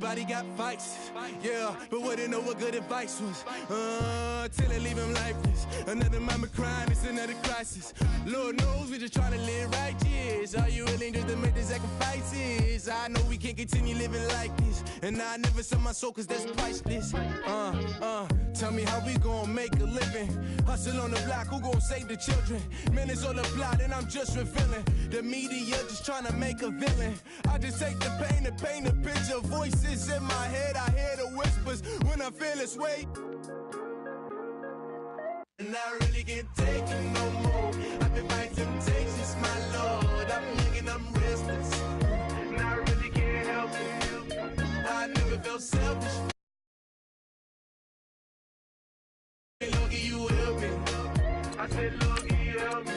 Everybody got fights, yeah, but wouldn't know what good advice was. Till they leave him lifeless. Another mama crying, it's another crisis. Lord knows we just trying to live righteous. Are you willing just to make the sacrifices? I know we can't continue living like this, and I never sell my soul cause that's priceless. Tell me how we gon' make a living. Hustle on the block, who gon' save the children? Minutes on the plot and I'm just revealing. The media just trying to make a villain. I just take the pain and paint a picture. Voices in my head, I hear the whispers when I feel this way. And I really can't take it no more. I've been fighting temptations, my Lord. I'm young and I'm restless, and I really can't help it. I never felt selfish. Look, you help me. I said, look, you help me.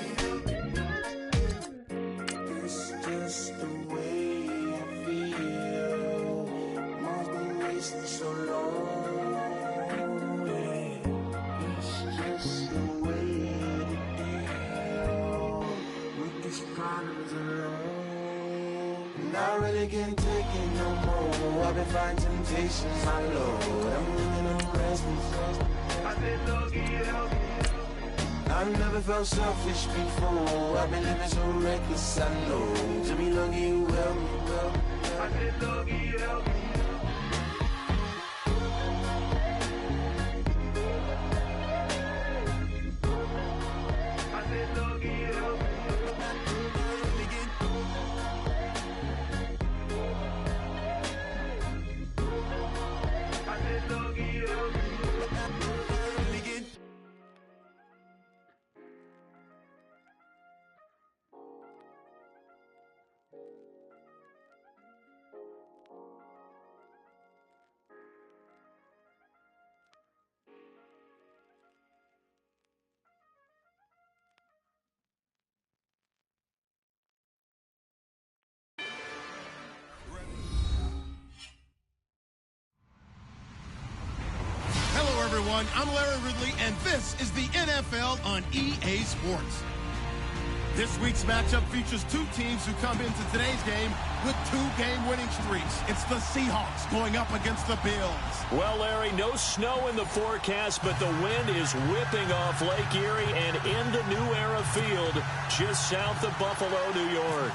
It's just the way I feel. Mom's been wasting so long. It's just the way to deal with these problems alone. And I really can't take it no more. I've been fighting temptations, my Lord. I'm living on restless. I said, look, you help me. I've never felt selfish before. I've been living so reckless, I know. To be lucky you help me, well. I said, look, you help me. I said, look, you help me. I said, look, you help me. I'm Larry Ridley, and this is the NFL on EA Sports. This week's matchup features two teams who come into today's game with two-game winning streaks. It's the Seahawks going up against the Bills. Well, Larry, no snow in the forecast, but the wind is whipping off Lake Erie and into New Era Field, just south of Buffalo, New York.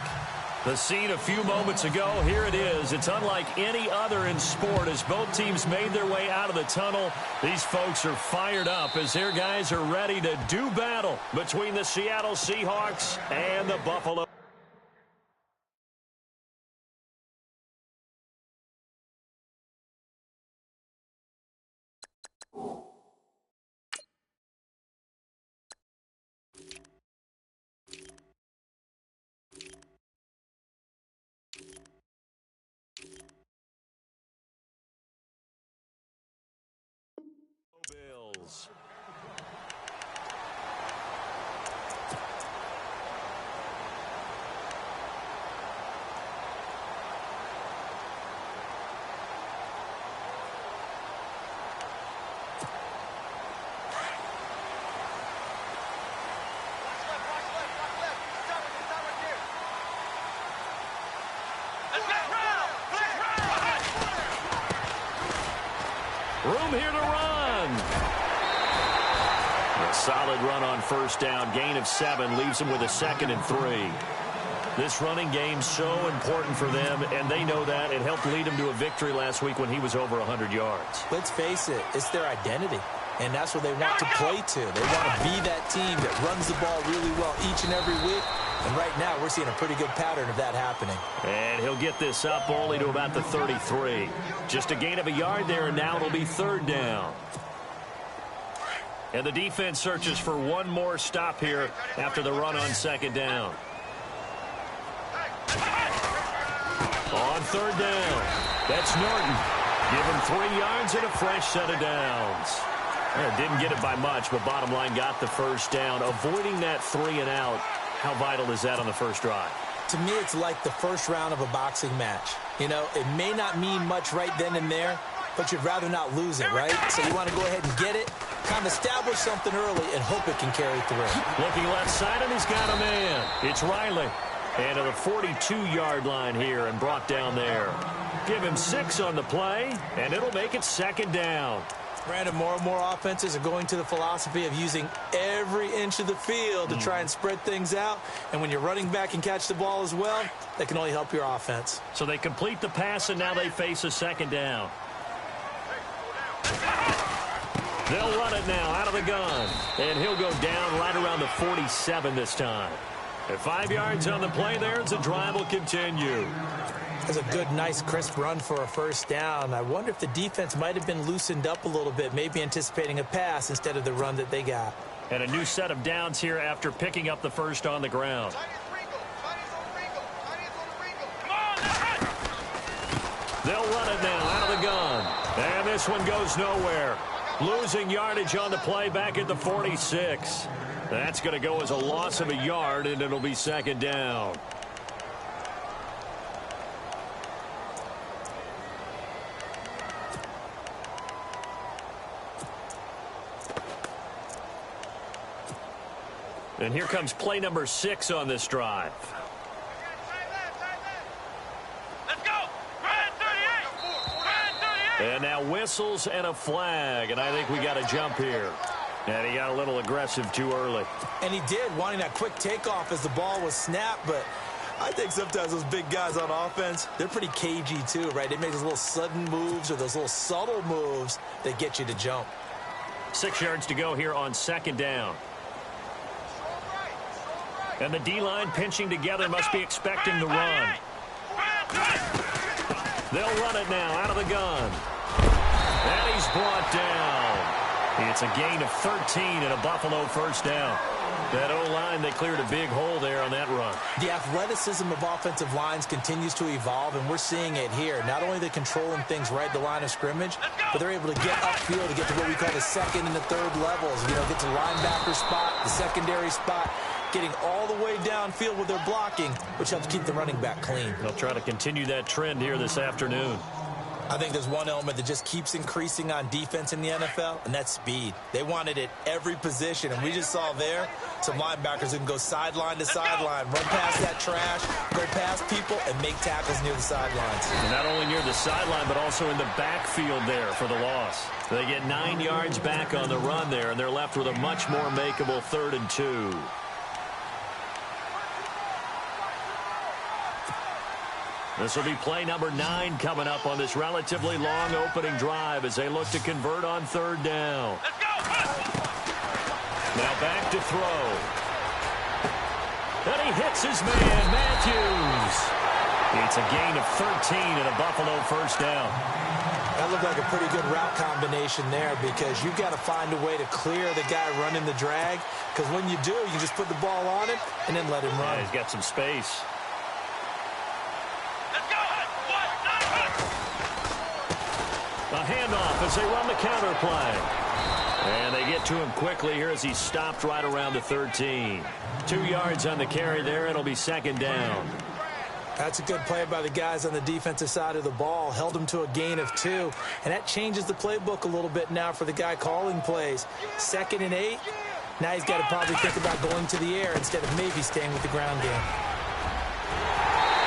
The scene a few moments ago, here it is. It's unlike any other in sport as both teams made their way out of the tunnel. These folks are fired up as their guys are ready to do battle between the Seattle Seahawks and the Buffalo. Bills. Room here to run. A solid run on first down. Gain of 7 leaves them with a 2nd and 3. This running game's so important for them, and they know that. It helped lead them to a victory last week when he was over 100 yards. Let's face it, it's their identity, and that's what they want to play to. They want to be that team that runs the ball really well each and every week, and right now we're seeing a pretty good pattern of that happening. And he'll get this up only to about the 33. Just a gain of a yard there, and now it'll be 3rd down. And the defense searches for one more stop here after the run on 2nd down. On 3rd down, that's Norton. Give him 3 yards and a fresh set of downs. Didn't get it by much, but bottom line got the first down. Avoiding that 3 and out, how vital is that on the first drive? To me, it's like the first round of a boxing match. You know, it may not mean much right then and there, but you'd rather not lose it, right? So you want to go ahead and get it, kind of establish something early, and hope it can carry through. Looking left side, and he's got a man. It's Riley. And to the 42-yard line here and brought down there. give him 6 on the play, and it'll make it second down. Brandon, more and more offenses are going to the philosophy of using every inch of the field to try and spread things out. And when you're running back and catch the ball as well, that can only help your offense. So they complete the pass, and now they face a second down. They'll run it now out of the gun. And he'll go down right around the 47 this time. At 5 yards on the play there, as the drive will continue. That's a good, nice, crisp run for a first down. I wonder if the defense might have been loosened up a little bit, maybe anticipating a pass instead of the run that they got. And a new set of downs here after picking up the first on the ground. They'll run it now out of the gun. And this one goes nowhere. Losing yardage on the play back at the 46. That's going to go as a loss of a yard, and it'll be second down. And here comes play number 6 on this drive. Let's go! Red 38! And now whistles and a flag, and I think we got a jump here. And he got a little aggressive too early. And he did, wanting that quick takeoff as the ball was snapped, but I think sometimes those big guys on offense, they're pretty cagey too, right? They make those little sudden moves or those little subtle moves that get you to jump. 6 yards to go here on second down. And the D-line pinching together must be expecting the run. They'll run it now out of the gun. And he's brought down. It's a gain of 13 and a Buffalo first down. That O-line, they cleared a big hole there on that run. The athleticism of offensive lines continues to evolve, and we're seeing it here. Not only are they controlling things right at the line of scrimmage, but they're able to get upfield to get to what we call the second and the third levels. You know, get to linebacker spot, the secondary spot, getting all the way downfield with their blocking, which helps keep the running back clean. They'll try to continue that trend here this afternoon. I think there's one element that just keeps increasing on defense in the NFL, and that's speed. They want it at every position, and we just saw there some linebackers who can go sideline to sideline, run past that trash, go past people, and make tackles near the sidelines. And not only near the sideline, but also in the backfield there for the loss. They get 9 yards back on the run there, and they're left with a much more makeable 3rd and 2. This will be play number 9 coming up on this relatively long opening drive as they look to convert on 3rd down. Let's go! Now back to throw. And he hits his man, Matthews. It's a gain of 13 and a Buffalo first down. That looked like a pretty good route combination there because you've got to find a way to clear the guy running the drag, because when you do, you just put the ball on it and then let him run. Yeah, he's got some space. A handoff as they run the counter play. And they get to him quickly here as he's stopped right around the 13. 2 yards on the carry there. It'll be second down. That's a good play by the guys on the defensive side of the ball. Held him to a gain of 2. And that changes the playbook a little bit now for the guy calling plays. 2nd and 8. Now he's got to probably think about going to the air instead of maybe staying with the ground game.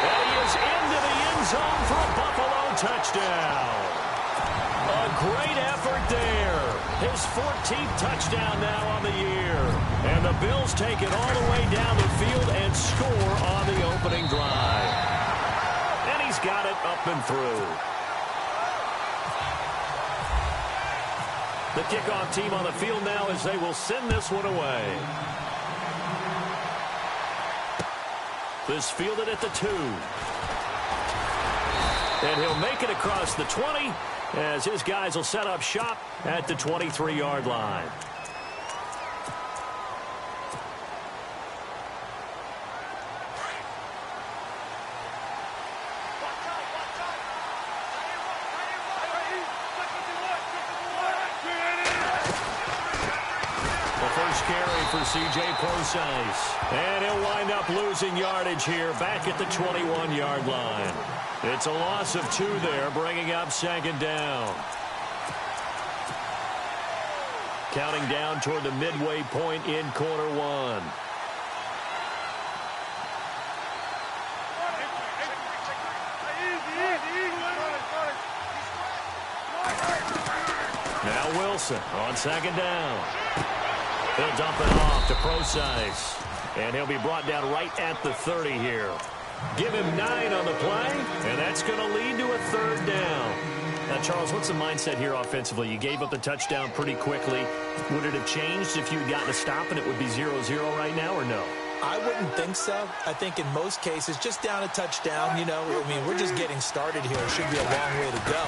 And he is into the end zone for a Buffalo touchdown. A great effort there. His 14th touchdown now on the year. And the Bills take it all the way down the field and score on the opening drive. And he's got it up and through. The kickoff team on the field now as they will send this one away. This fielded at the 2. And he'll make it across the 20 as his guys will set up shop at the 23-yard line. The first carry for C.J. Procise. And he'll wind up losing yardage here back at the 21-yard line. It's a loss of 2 there, bringing up second down. Counting down toward the midway point in quarter 1. Now Wilson on second down. He'll dump it off to Procise. And he'll be brought down right at the 30 here. Give him 9 on the play, and that's going to lead to a third down. Now, Charles, what's the mindset here offensively? You gave up the touchdown pretty quickly. Would it have changed if you had gotten a stop and it would be 0-0 right now, or no? I wouldn't think so. I think in most cases, just down a touchdown, you know, I mean, we're just getting started here. It should be a long way to go.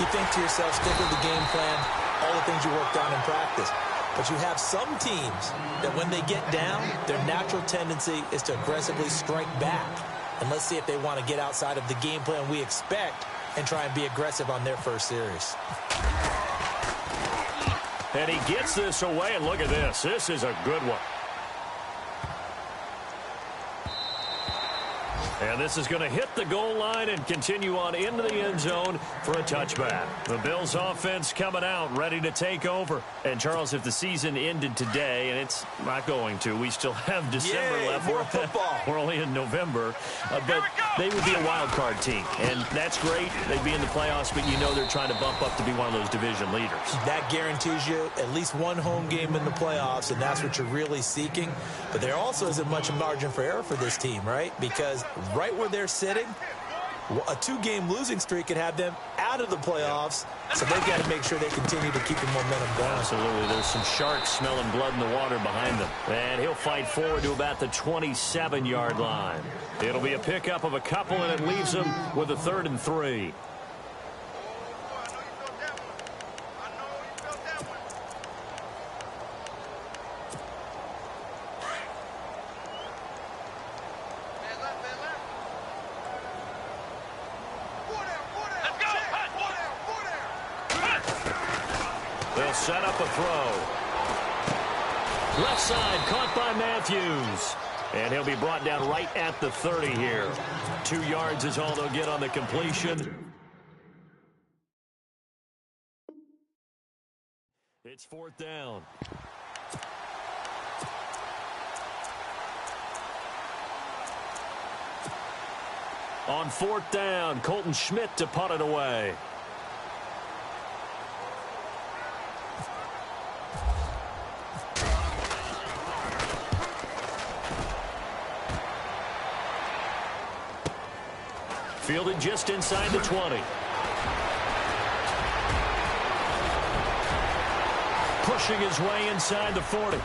You think to yourself, stick with the game plan, all the things you worked on in practice. But you have some teams that when they get down, their natural tendency is to aggressively strike back. And let's see if they want to get outside of the game plan we expect and try and be aggressive on their first series. And he gets this away, and look at this. This is a good one. And this is going to hit the goal line and continue on into the end zone for a touchback. The Bills offense coming out, ready to take over. And, Charles, if the season ended today, and it's not going to, we still have December left. More football. We're only in November. But they would be a wild card team. And that's great. They'd be in the playoffs, but you know they're trying to bump up to be one of those division leaders. That guarantees you at least one home game in the playoffs, and that's what you're really seeking. But there also isn't much margin for error for this team, right? Because right where they're sitting, a 2-game losing streak could have them out of the playoffs, so they've got to make sure they continue to keep the momentum going. Absolutely. There's some sharks smelling blood in the water behind them. And he'll fight forward to about the 27-yard line. It'll be a pickup of a couple, and it leaves them with a 3rd and 3. Set up a throw. Left side caught by Matthews. And he'll be brought down right at the 30 here. 2 yards is all they'll get on the completion. It's 4th down. On 4th down, Colton Schmidt to punt it away. Fielded just inside the 20. Pushing his way inside the 40. A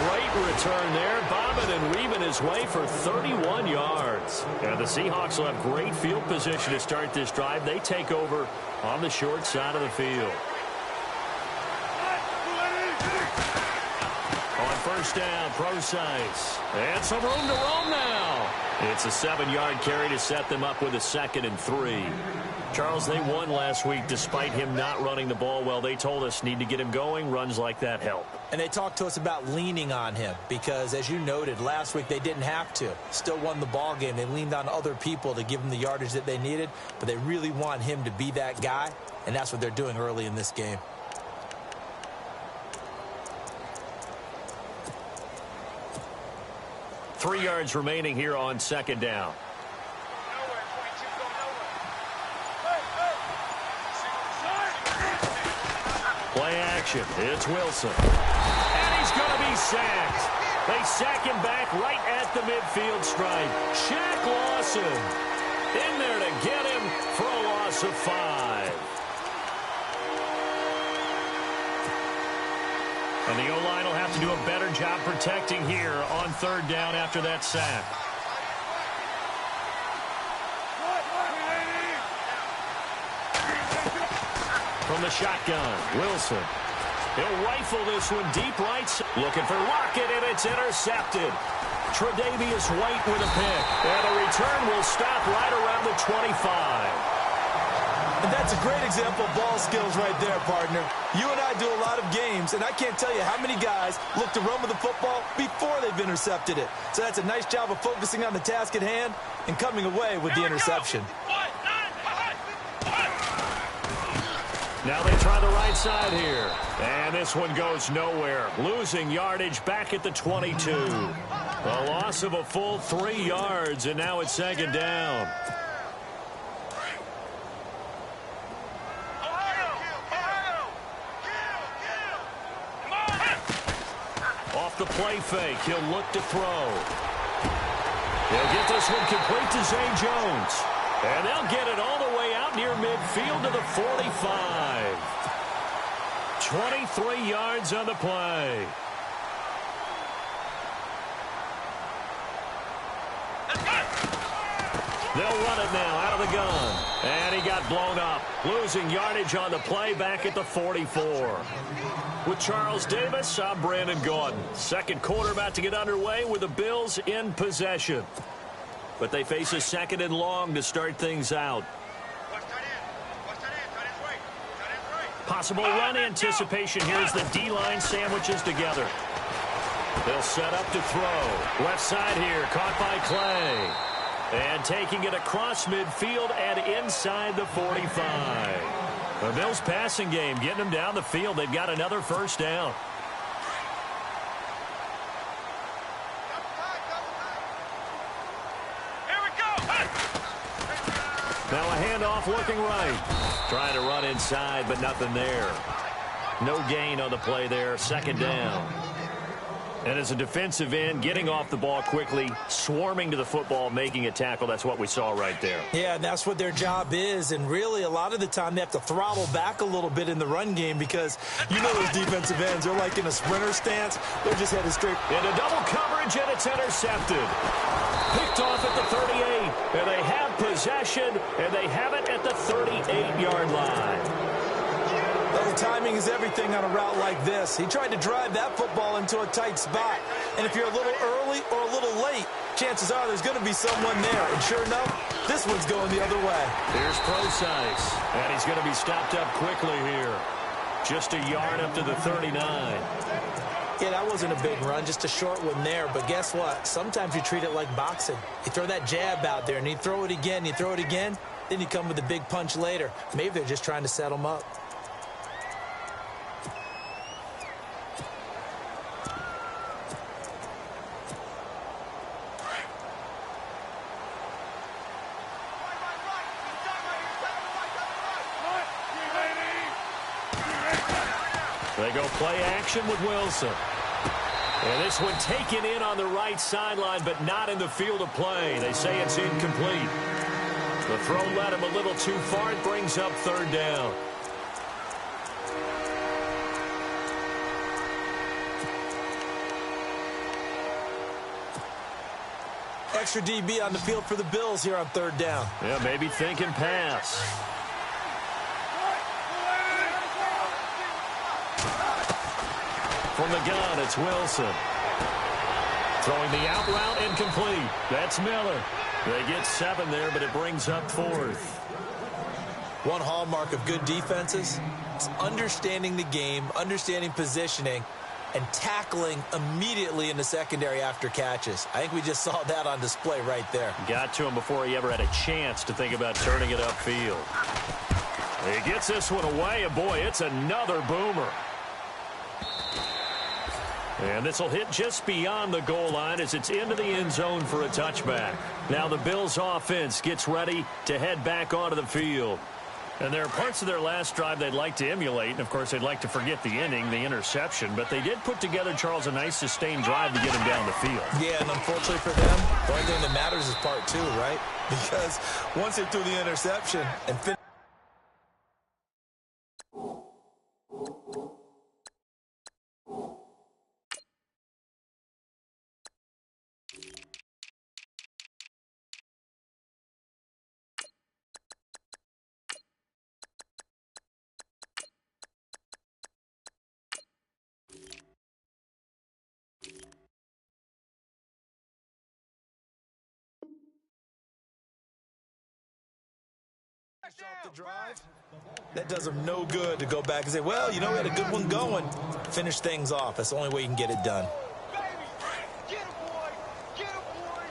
great return there, bobbing and weaving his way for 31 yards. And the Seahawks will have great field position to start this drive. They take over on the short side of the field. On 1st down, Procise. And some room to roam now. It's a 7-yard carry to set them up with a 2nd and 3. Charles, they won last week despite him not running the ball well. They told us need to get him going. Runs like that help. And they talked to us about leaning on him because, as you noted, last week they didn't have to. Still won the ball game. They leaned on other people to give them the yardage that they needed, but they really want him to be that guy, and that's what they're doing early in this game. Three yards remaining here on 2nd down. Play action. It's Wilson. And he's going to be sacked. They sack him back right at the midfield stripe. Shaq Lawson in there to get him for a loss of 5. And the O-line will have to do a better job protecting here on 3rd down after that sack. From the shotgun, Wilson. He'll rifle this one deep right. Looking for Lockett, and it's intercepted. Tre'Davious White with a pick. And the return will stop right around the 25. And that's a great example of ball skills right there, partner. You and I do a lot of games, and I can't tell you how many guys look to run with the football before they've intercepted it. So that's a nice job of focusing on the task at hand and coming away with the interception. Now they try the right side here. And this one goes nowhere. Losing yardage back at the 22. A loss of a full 3 yards, and now it's 2nd down. Off the play fake, he'll look to throw. They'll get this one complete to Zay Jones. And they'll get it all the way out near midfield to the 45. 23 yards on the play. They'll run it now out of the gun. And he got blown up. Losing yardage on the play back at the 44. With Charles Davis, I'm Brandon Gordon. Second quarter about to get underway with the Bills in possession. But they face a second and long to start things out. Possible run anticipation here as the D-line sandwiches together. They'll set up to throw. Left side here, caught by Clay. And taking it across midfield and inside the 45. The Bills passing game, getting them down the field. They've got another first down. Here we go. Hey. Now a handoff looking right. Trying to run inside, but nothing there. No gain on the play there. Second down. And as a defensive end, getting off the ball quickly, swarming to the football, making a tackle. That's what we saw right there. Yeah, and that's what their job is. And really, a lot of the time, they have to throttle back a little bit in the run game because you know those defensive ends, they're like in a sprinter stance. They're just headed straight. Into double coverage, and it's intercepted. Picked off at the 38. And they have possession, and they have it at the 38-yard line. Well, timing is everything on a route like this. He tried to drive that football into a tight spot. And if you're a little early or a little late, chances are there's going to be someone there. And sure enough, this one's going the other way. Here's Procise. And he's going to be stopped up quickly here. Just a yard up to the 39. Yeah, that wasn't a big run, just a short one there. But guess what? Sometimes you treat it like boxing. You throw that jab out there, and you throw it again, you throw it again, then you come with a big punch later. Maybe they're just trying to set them up. They go play action with Wilson. And this one taken in on the right sideline, but not in the field of play. They say it's incomplete. The throw led him a little too far. It brings up third down. Extra DB on the field for the Bills here on third down. Yeah, maybe thinking pass. From the gun, it's Wilson. Throwing the out route incomplete. That's Miller. They get 7 there, but it brings up fourth. One hallmark of good defenses is understanding the game, understanding positioning, and tackling immediately in the secondary after catches. I think we just saw that on display right there. Got to him before he ever had a chance to think about turning it upfield. He gets this one away, and boy, it's another boomer. And this will hit just beyond the goal line as it's into the end zone for a touchback. Now the Bills offense gets ready to head back onto the field. And there are parts of their last drive they'd like to emulate. And, of course, they'd like to forget the inning, the interception. But they did put together, Charles, a nice sustained drive to get him down the field. Yeah, and unfortunately for them, the only thing that matters is part 2, right? Because once they threw the interception and finished. The drive, that does them no good to go back and say, well, you know, we had a good one going. Finish things off. That's the only way you can get it done. Get him, boy. Get him, boy.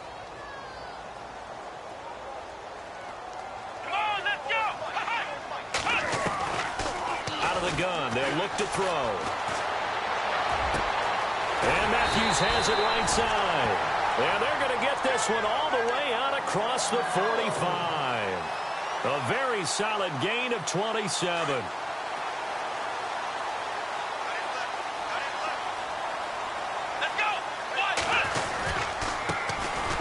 Come on, let's go. Out of the gun, they'll look to throw. And Matthews has it right side. And they're going to get this one all the way out across the 45. A very solid gain of 27.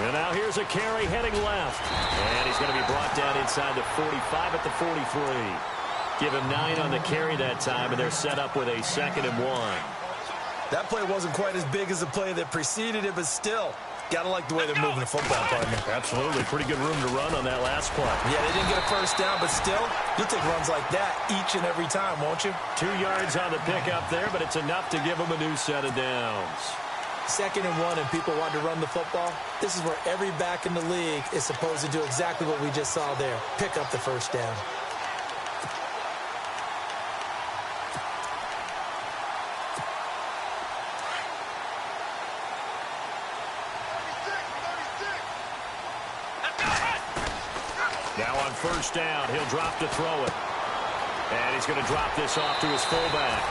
And now here's a carry heading left. And he's going to be brought down inside the 45 at the 43. Give him 9 on the carry that time, and they're set up with a 2nd and 1. That play wasn't quite as big as the play that preceded it, but still, gotta like the way they're moving the football, partner. Absolutely. Pretty good room to run on that last play. Yeah, they didn't get a first down, but still, you'll take runs like that each and every time, won't you? 2 yards on the pickup there, but it's enough to give them a new set of downs. 2nd and 1, and people want to run the football. This is where every back in the league is supposed to do exactly what we just saw there. Pick up the first down. Now on first down, he'll drop to throw it. And he's going to drop this off to his fullback.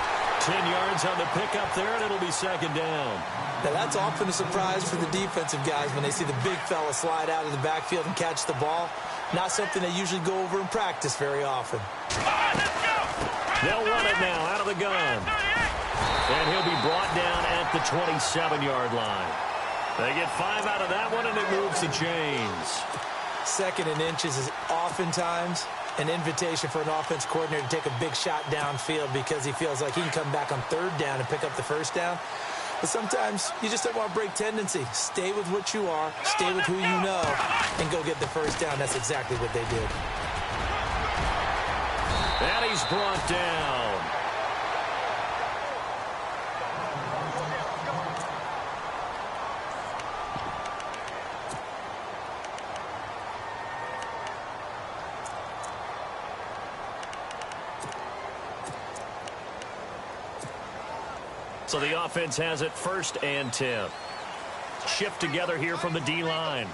10 yards on the pickup there, and it'll be 2nd down. Now, that's often a surprise for the defensive guys when they see the big fella slide out of the backfield and catch the ball. Not something they usually go over in practice very often. They'll run it now out of the gun. And he'll be brought down at the 27-yard line. They get 5 out of that one, and it moves the chains. 2nd and inches is oftentimes an invitation for an offense coordinator to take a big shot downfield because he feels like he can come back on 3rd down and pick up the first down. But sometimes you just don't want to break tendency. Stay with what you are, stay with who you know, and go get the first down. That's exactly what they did. And he's brought down. So the offense has it 1st and 10. Shift together here from the D-line.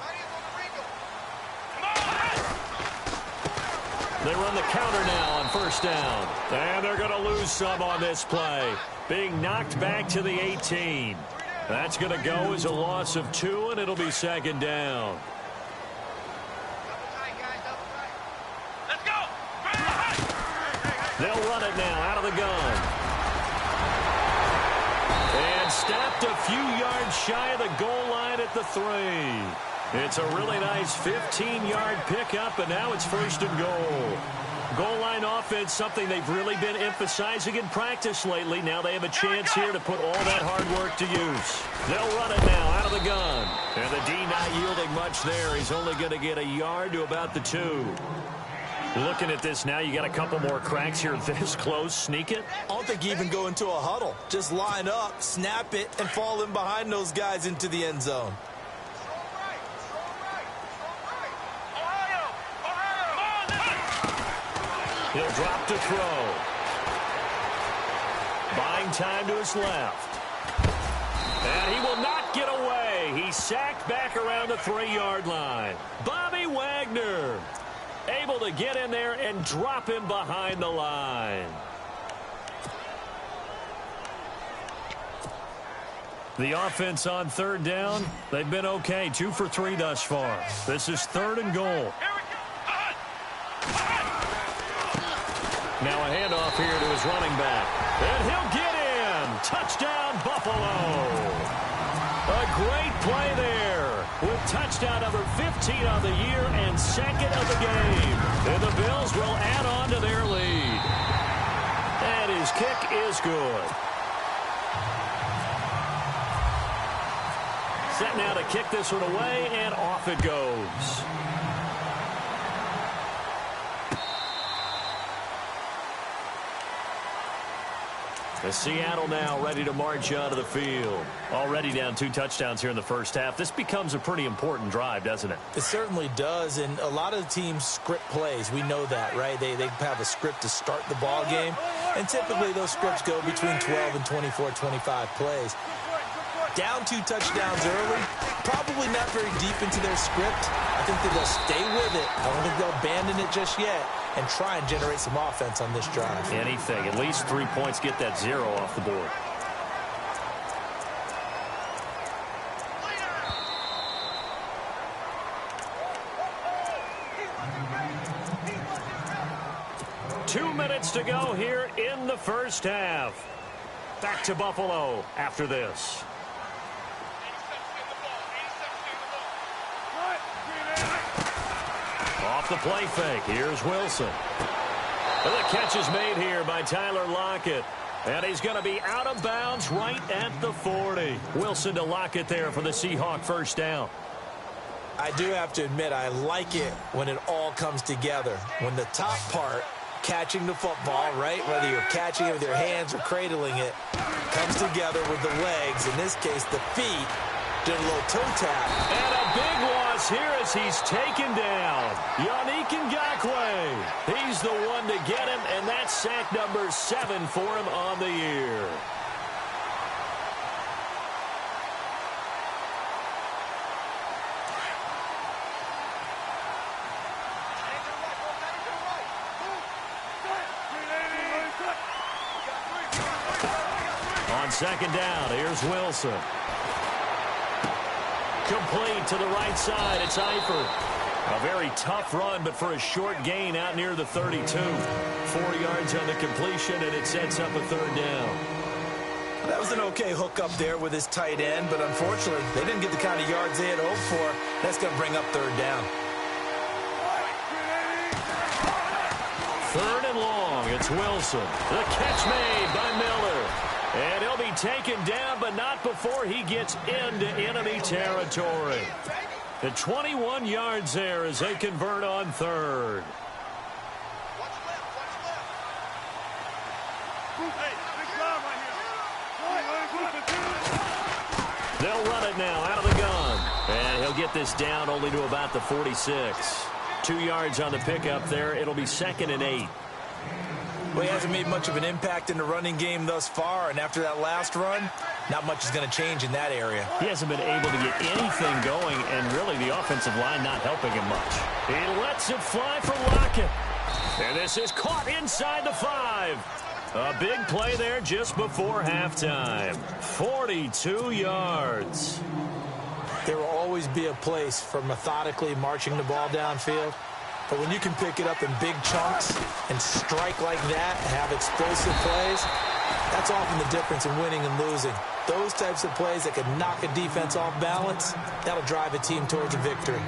They run the counter now on 1st down. And they're going to lose some on this play. Being knocked back to the 18. That's going to go as a loss of 2, and it'll be 2nd down. They'll run it now out of the gun. And stopped a few yards shy of the goal line at the 3. It's a really nice 15-yard pickup, and now it's 1st and goal. Goal line offense, something they've really been emphasizing in practice lately. Now they have a chance here to put all that hard work to use. They'll run it now out of the gun. And the D not yielding much there. He's only going to get a yard to about the 2. Looking at this now, you got a couple more cracks here this close. Sneak it. I don't think you even go into a huddle. Just line up, snap it, and fall in behind those guys into the end zone. He'll drop to throw. Buying time to his left. And he will not get away. He's sacked back around the 3-yard line. Bobby Wagner able to get in there and drop him behind the line. The offense on 3rd down, they've been okay. 2 for 3 thus far. This is 3rd and goal. Now a handoff here to his running back. And he'll get in. Touchdown, Buffalo. A great play there with touchdown number 15 on the year and 2nd of the game. And the Bills will add on to their lead. And his kick is good. Set now to kick this one away, and off it goes. The Seattle now ready to march out of the field. Already down 2 touchdowns here in the first half. This becomes a pretty important drive, doesn't it? It certainly does, and a lot of the teams script plays. We know that, right? They have a script to start the ball game, and typically those scripts go between 12 and 24, 25 plays. Down 2 touchdowns early, probably not very deep into their script. I think that they'll stay with it. I don't think they'll abandon it just yet and try and generate some offense on this drive. Anything. At least 3 points, get that 0 off the board. Two minutes to go here in the first half. Back to Buffalo after this. the play fake. Here's Wilson. And the catch is made here by Tyler Lockett. And he's going to be out of bounds right at the 40. Wilson to Lockett there for the Seahawk first down. I do have to admit, I like it when it all comes together. When the top part, catching the football, right, whether you're catching it with your hands or cradling it, comes together with the legs, in this case the feet, did a little toe tap. And a big loss here as he's taken down. Yannick Ngakoue. He's the one to get him, and that's sack number 7 for him on the year. On second down, here's Wilson. Complete to the right side. It's Eifert. A very tough run, but for a short gain out near the 32. 4 yards on the completion, and it sets up a third down. That was an okay hook up there with his tight end, but unfortunately, they didn't get the kind of yards they had hoped for. That's going to bring up third down. Third and long. It's Wilson. The catch made by Miller. And he'll be taken down, but not before he gets into enemy territory. The 21 yards there as they convert on third. They'll run it now out of the gun. And he'll get this down only to about the 46. 2 yards on the pickup there. It'll be 2nd and 8. Well, he hasn't made much of an impact in the running game thus far, and after that last run, not much is going to change in that area. He hasn't been able to get anything going, and really the offensive line not helping him much. He lets it fly for Lockett. And this is caught inside the 5. A big play there just before halftime. 42 yards. There will always be a place for methodically marching the ball downfield. But when you can pick it up in big chunks and strike like that and have explosive plays, that's often the difference in winning and losing. Those types of plays that can knock a defense off balance, that'll drive a team towards a victory.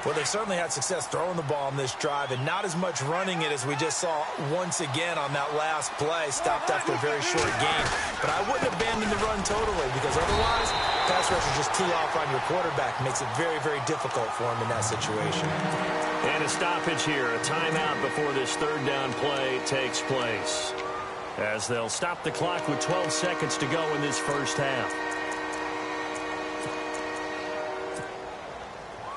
Well, they've certainly had success throwing the ball on this drive, and not as much running it as we just saw once again on that last play, stopped after a very short gain. But I wouldn't abandon the run totally, because otherwise, pass rush is just too off on your quarterback. It makes it very, very difficult for him in that situation. And a stoppage here, a timeout before this third down play takes place, as they'll stop the clock with 12 seconds to go in this first half.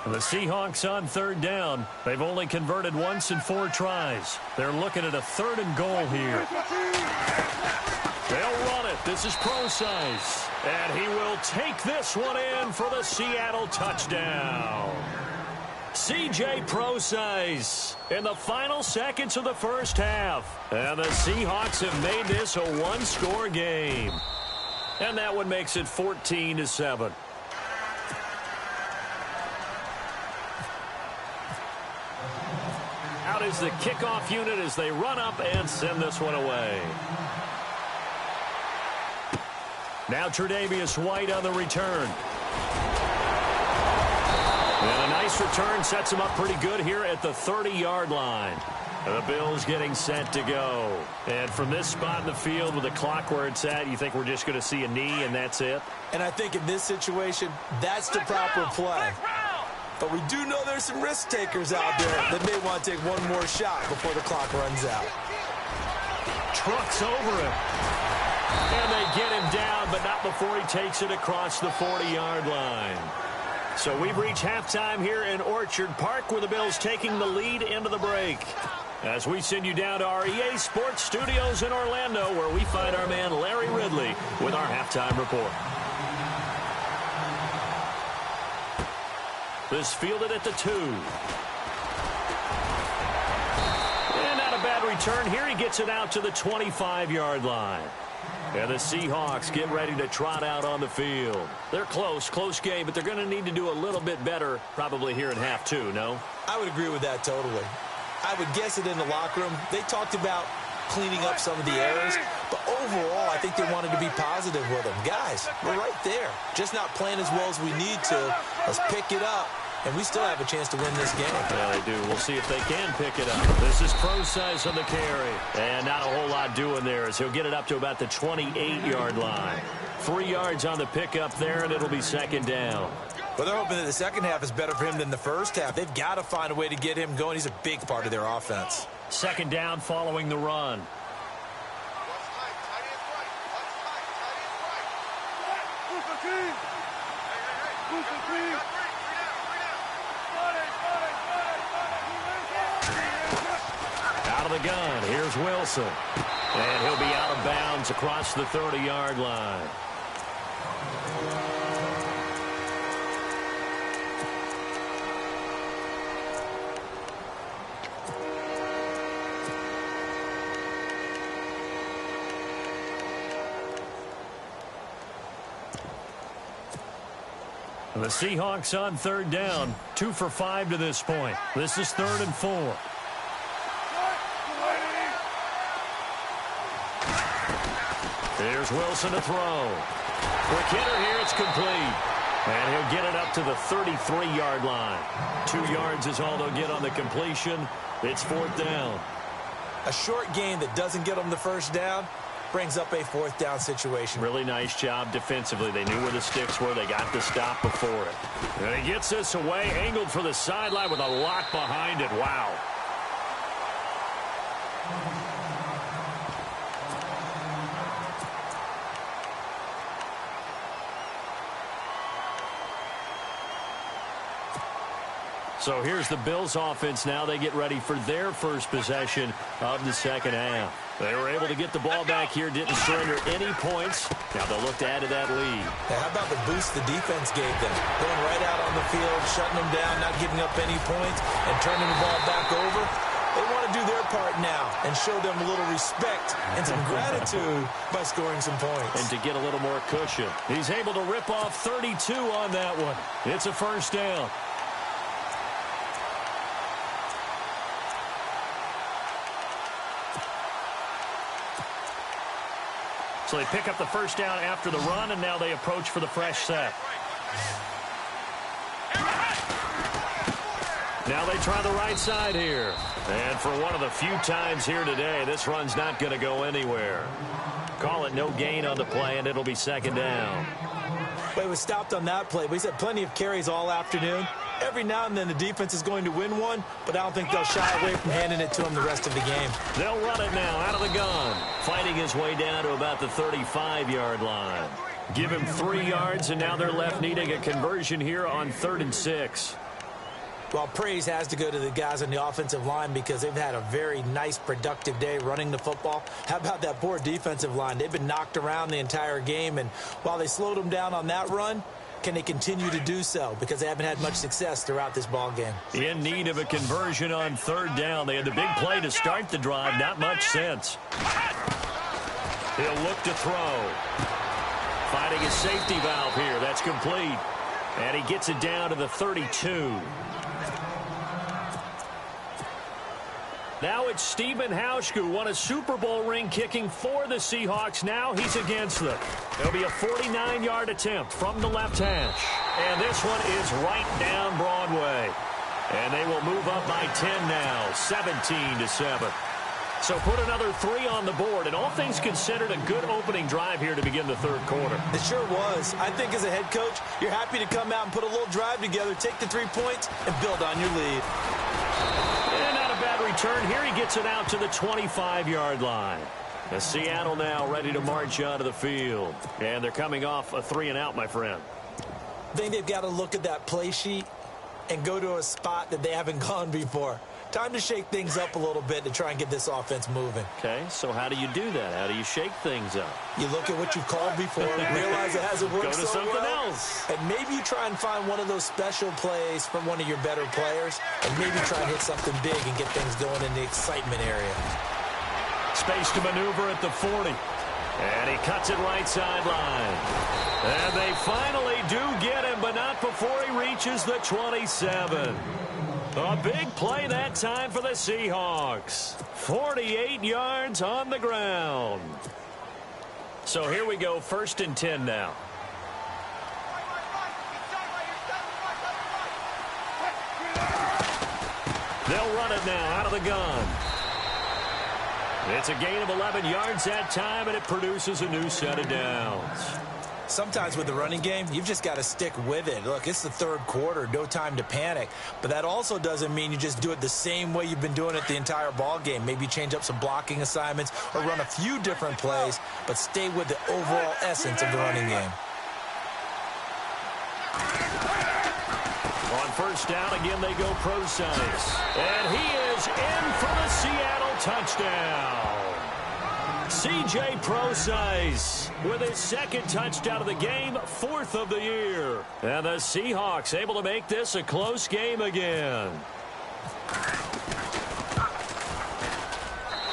The Seahawks on third down. They've only converted once in 4 tries. They're looking at a 3rd and goal here. They'll run it. This is Procise. And he will take this one in for the Seattle touchdown. C.J. Procise in the final seconds of the first half. And the Seahawks have made this a 1-score game. And that one makes it 14-7. Out is the kickoff unit as they run up and send this one away. Now Tre'Davious White on the return. And a nice return sets him up pretty good here at the 30-yard line. And the Bills getting set to go. And from this spot in the field with the clock where it's at, you think we're just going to see a knee and that's it? And I think in this situation, that's the proper play. But we do know there's some risk takers out there that may want to take one more shot before the clock runs out. Trucks over him. And they get him down, but not before he takes it across the 40-yard line. So we've reached halftime here in Orchard Park, where the Bills taking the lead into the break. As we send you down to our EA Sports Studios in Orlando, where we find our man Larry Ridley with our halftime report. This fielded at the 2. And not a bad return here. He gets it out to the 25-yard line. And the Seahawks get ready to trot out on the field. They're close game, but they're going to need to do a little bit better probably here in half 2, no? I would agree with that totally. I would guess it in the locker room. They talked about cleaning up some of the errors, but overall, I think they wanted to be positive with them. Guys, we're right there. Just not playing as well as we need to. Let's pick it up and we still have a chance to win this game. Yeah, they do. We'll see if they can pick it up. This is Procise on the carry. And not a whole lot doing there as he'll get it up to about the 28-yard line. 3 yards on the pickup there, and it'll be second down. Well, they're hoping that the second half is better for him than the first half. They've got to find a way to get him going. He's a big part of their offense. Second down following the run. Out of the gun, here's Wilson. And he'll be out of bounds across the 30-yard line. The Seahawks on third down, 2 for 5 to this point. This is 3rd and 4. Here's Wilson to throw. Quick hitter here, it's complete. And he'll get it up to the 33-yard line. 2 yards is all they'll get on the completion. It's 4th down. A short game that doesn't get them the first down brings up a 4th down situation. Really nice job defensively. They knew where the sticks were. They got the stop before it. And he gets this away, angled for the sideline with a lock behind it. Wow. So here's the Bills offense now. They get ready for their first possession of the second half. They were able to get the ball back here, didn't surrender any points. Now they'll look to add to that lead. Now, how about the boost the defense gave them? Going right out on the field, shutting them down, not giving up any points, and turning the ball back over. They want to do their part now and show them a little respect and some gratitude by scoring some points. And to get a little more cushion. He's able to rip off 32 on that one. It's a first down. So they pick up the first down after the run, and now they approach for the fresh set. Now they try the right side here. And for one of the few times here today, this run's not going to go anywhere. Call it no gain on the play, and it'll be second down. But it was stopped on that play. But he's had plenty of carries all afternoon. Every now and then the defense is going to win one, but I don't think they'll shy away from handing it to him the rest of the game. They'll run it now out of the gun. Fighting his way down to about the 35-yard line. Give him 3 yards, and now they're left needing a conversion here on 3rd and 6. Well, praise has to go to the guys on the offensive line because they've had a very nice, productive day running the football. How about that poor defensive line? They've been knocked around the entire game, and while they slowed them down on that run, can they continue to do so? Because they haven't had much success throughout this ball game. In need of a conversion on 3rd down. They had the big play to start the drive. Not much sense. He'll look to throw. Finding his safety valve here. That's complete. And he gets it down to the 32. Now it's Stephen Hauschke, who won a Super Bowl ring kicking for the Seahawks. Now he's against them. It'll be a 49-yard attempt from the left hash. And this one is right down Broadway. And they will move up by 10 now, 17-7. So put another 3 on the board, and all things considered, a good opening drive here to begin the 3rd quarter. It sure was. I think as a head coach, you're happy to come out and put a little drive together, take the 3 points, and build on your lead. And not a bad return. Here he gets it out to the 25-yard line. As Seattle now ready to march onto the field. And they're coming off a 3-and-out, my friend. I think they've got to look at that play sheet and go to a spot that they haven't gone before. Time to shake things up a little bit to try and get this offense moving. Okay, so how do you do that? How do you shake things up? You look at what you've called before, realize it hasn't worked Go to so something well, else. and maybe you try and find one of those special plays from one of your better players, and maybe try and hit something big and get things going in the excitement area. Space to maneuver at the 40. And he cuts it right sideline. And they finally do get him, but not before he reaches the 27. A big play that time for the Seahawks. 48 yards on the ground. So here we go, 1st and 10 now. They'll run it now out of the gun. It's a gain of 11 yards that time, and it produces a new set of downs. Sometimes with the running game, you've just got to stick with it. Look, it's the third quarter, no time to panic. But that also doesn't mean you just do it the same way you've been doing it the entire ball game. Maybe change up some blocking assignments or run a few different plays, but stay with the overall essence of the running game. On first down, again, they go pro size. And he is in for the Seattle touchdown. C.J. Pro-Size with his second touchdown of the game, fourth of the year. And the Seahawks able to make this a close game again.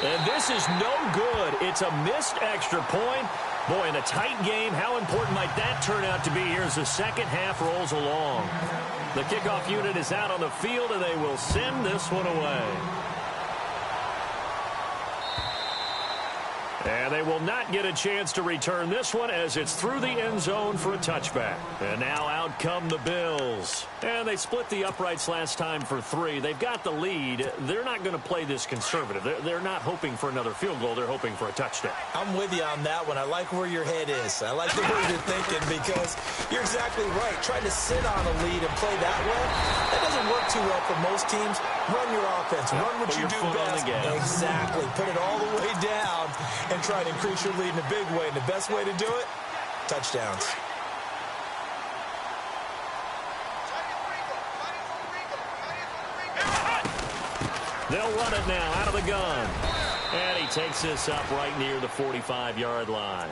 And this is no good. It's a missed extra point. Boy, in a tight game, how important might that turn out to be here as the second half rolls along? The kickoff unit is out on the field, and they will send this one away. And they will not get a chance to return this one as it's through the end zone for a touchback. And now out come the Bills. And they split the uprights last time for 3. They've got the lead. They're not going to play this conservative. They're not hoping for another field goal. They're hoping for a touchdown. I'm with you on that one. I like where your head is. I like the way you're thinking because you're exactly right. Trying to sit on a lead and play that way, that doesn't work too well for most teams. Run your offense. Run what you do best. Exactly. Put it all the way down and try to increase your lead in a big way. And the best way to do it, touchdowns. They'll run it now out of the gun. And he takes this up right near the 45-yard line.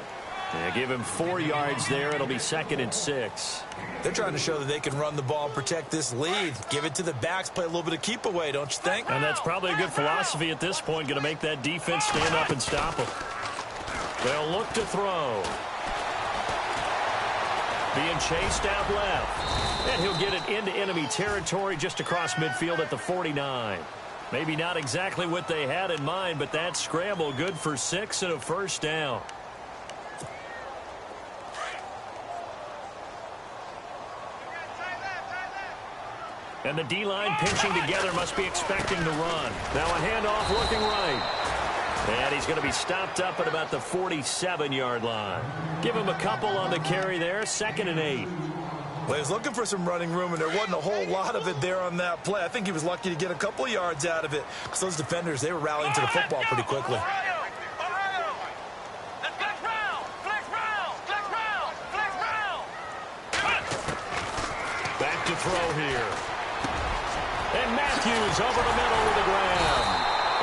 Yeah, give him 4 yards there. It'll be 2nd and 6. They're trying to show that they can run the ball and protect this lead. Give it to the backs, play a little bit of keep away, don't you think? And that's probably a good philosophy at this point. Going to make that defense stand up and stop them. They'll look to throw. Being chased out left. And he'll get it into enemy territory just across midfield at the 49. Maybe not exactly what they had in mind, but that scramble good for 6 and a first down. And the D-line pinching together must be expecting the run. Now a handoff looking right. And he's going to be stopped up at about the 47-yard line. Give him a couple on the carry there, 2nd and 8. Well, he was looking for some running room, and there wasn't a whole lot of it there on that play. I think he was lucky to get a couple of yards out of it because those defenders, they were rallying to the football pretty quickly. Back to throw here. And Matthews over the middle with a grab.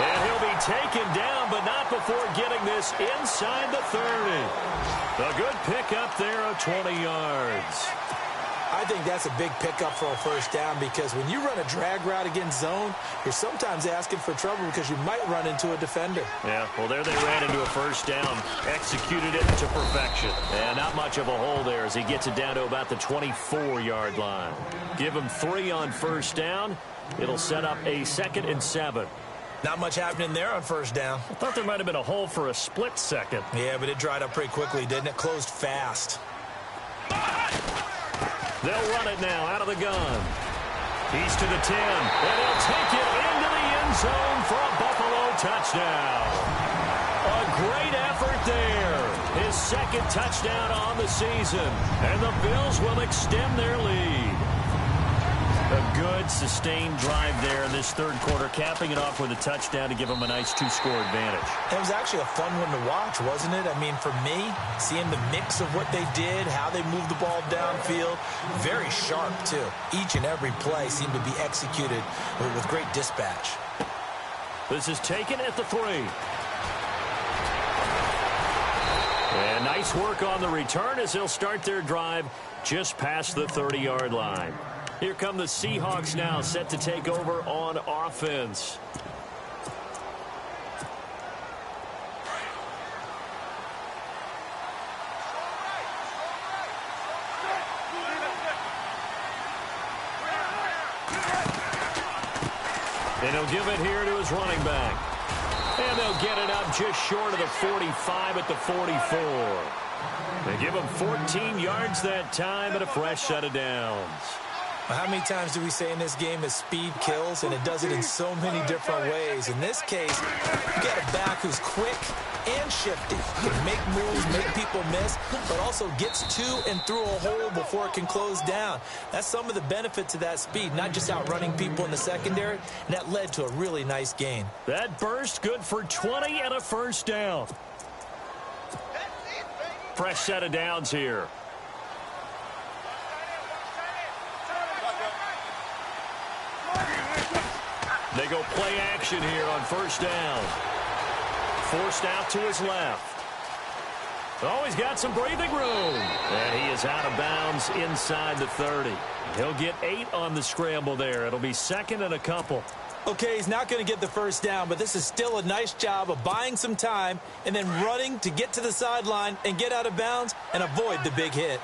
And he'll be taken down, but not before getting this inside the 30. A good pickup there of 20 yards. I think that's a big pickup for a first down because when you run a drag route against zone, you're sometimes asking for trouble because you might run into a defender. Yeah, well, there they ran into a first down, executed it to perfection. And not much of a hole there as he gets it down to about the 24-yard line. Give him 3 on first down. It'll set up a 2nd and 7. Not much happening there on first down. I thought there might have been a hole for a split second. Yeah, but it dried up pretty quickly, didn't it? Closed fast. They'll run it now out of the gun. He's to the 10, and he'll take it into the end zone for a Buffalo touchdown. A great effort there. His 2nd touchdown on the season, and the Bills will extend their lead. A good, sustained drive there in this third quarter, capping it off with a touchdown to give them a nice 2-score advantage. It was actually a fun one to watch, wasn't it? I mean, for me, seeing the mix of what they did, how they moved the ball downfield, very sharp, too. Each and every play seemed to be executed with great dispatch. This is taken at the 3. And nice work on the return as they'll start their drive just past the 30-yard line. Here come the Seahawks now, set to take over on offense. And he'll give it here to his running back. And they'll get it up just short of the 45 at the 44. They give him 14 yards that time and a fresh set of downs. Well, how many times do we say in this game that speed kills, and it does it in so many different ways? In this case, you got a back who's quick and shifty. Can make moves, make people miss, but also gets to and through a hole before it can close down. That's some of the benefits of that speed, not just outrunning people in the secondary, and that led to a really nice gain. That burst good for 20 and a first down. Fresh set of downs here. They go play action here on first down. Forced out to his left. Oh, he's got some breathing room. And he is out of bounds inside the 30. He'll get 8 on the scramble there. It'll be second and a couple. Okay, he's not going to get the first down, but this is still a nice job of buying some time and then running to get to the sideline and get out of bounds and avoid the big hit.